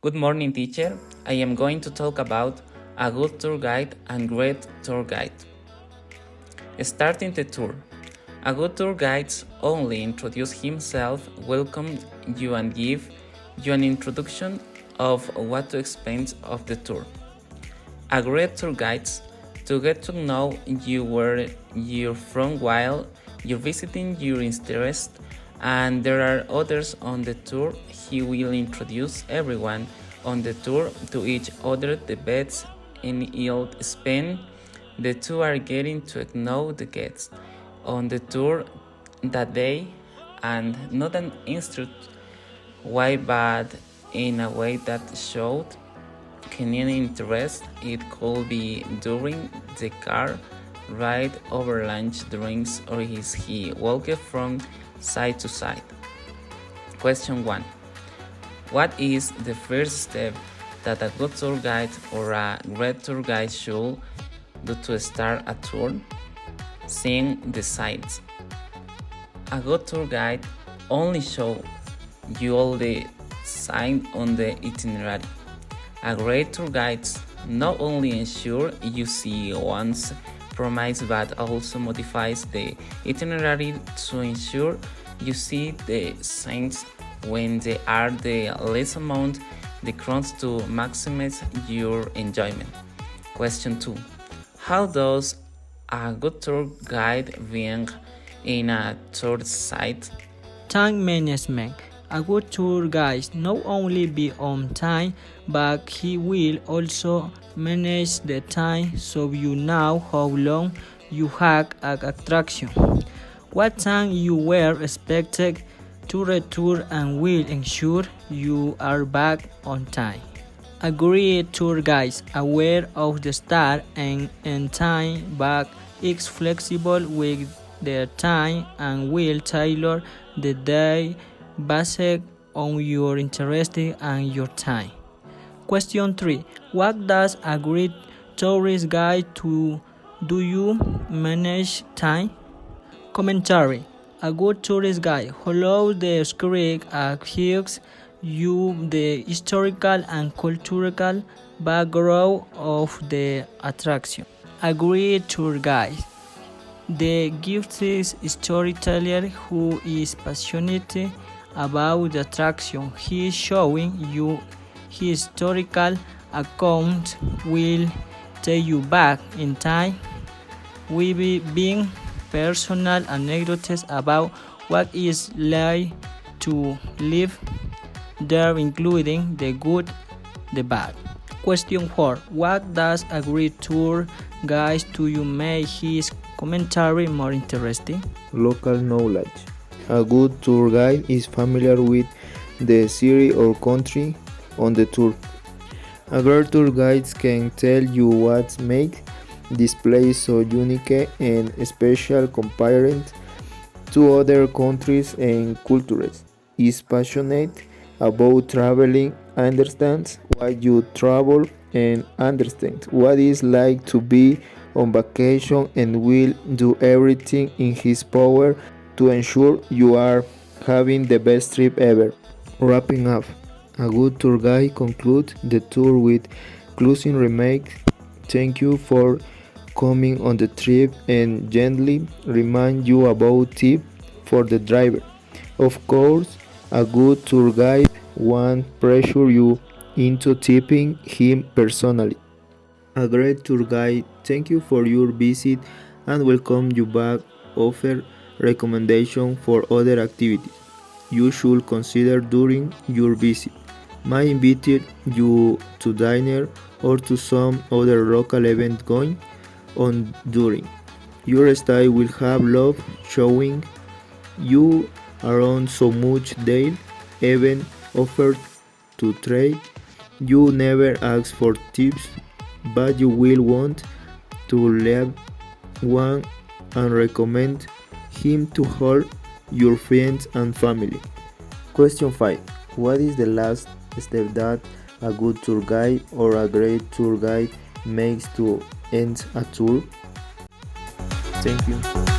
Good morning, teacher. I am going to talk about a good tour guide and great tour guide. Starting the tour. A good tour guide only introduce himself, welcome you and give you an introduction of what to expect of the tour. A great tour guide to get to know you where you're from while you're visiting your interest, and there are others on the tour. He will introduce everyone on the tour to each other the best in you'll spend. The two are getting to know the guests on the tour that day and not an instant way but in a way that showed genuine interest. It could be during the car ride, over lunch, drinks, or is he walked from side to side. Question 1. What is the first step that a good tour guide or a great tour guide should do to start a tour? Seeing the sights. A good tour guide only shows you all the signs on the itinerary. A great tour guide not only ensures you see one's promise but also modifies the itinerary to ensure you see the signs when they are the least amount the crowds to maximize your enjoyment. Question 2. How does a good tour guide being in a tour site? Time management. A good tour guide not only be on time, but he will also manage the time so you know how long you have an attraction, what time you were expected to return, and will ensure you are back on time. A great tour guide aware of the start and end time but is flexible with their time and will tailor the day based on your interest and your time. Question 3. What does a great tourist guide to do you manage time? Commentary. A good tourist guide follows the script and gives you the historical and cultural background of the attraction. A great tour guide the gifted storyteller who is passionate about the attraction he is showing you. His historical account will take you back in time, with being personal anecdotes about what it's like to live there, including the good, the bad. Question 4. What does a great tour guide do you make his commentary more interesting? Local knowledge. A good tour guide is familiar with the city or country on the tour. A great tour guide can tell you what makes this place so unique and special compared to other countries and cultures. Is passionate about traveling, understands why you travel, and understands what it's like to be on vacation, and will do everything in his power to ensure you are having the best trip ever. Wrapping up, a good tour guide concludes the tour with closing remarks. Thank you for coming on the trip and gently remind you about tip for the driver. Of course, a good tour guide won't pressure you into tipping him personally. A great tour guide thank you for your visit and welcome you back, offer recommendation for other activities you should consider during your visit. Might invite you to dinner or to some other local event going on during your stay. Will have love showing you around so much they'll even offer to trade. You never ask for tips, but you will want to leave one and recommend him to all your friends and family. Question 5. What is the last step that a good tour guide or a great tour guide makes to end a tour? Thank you.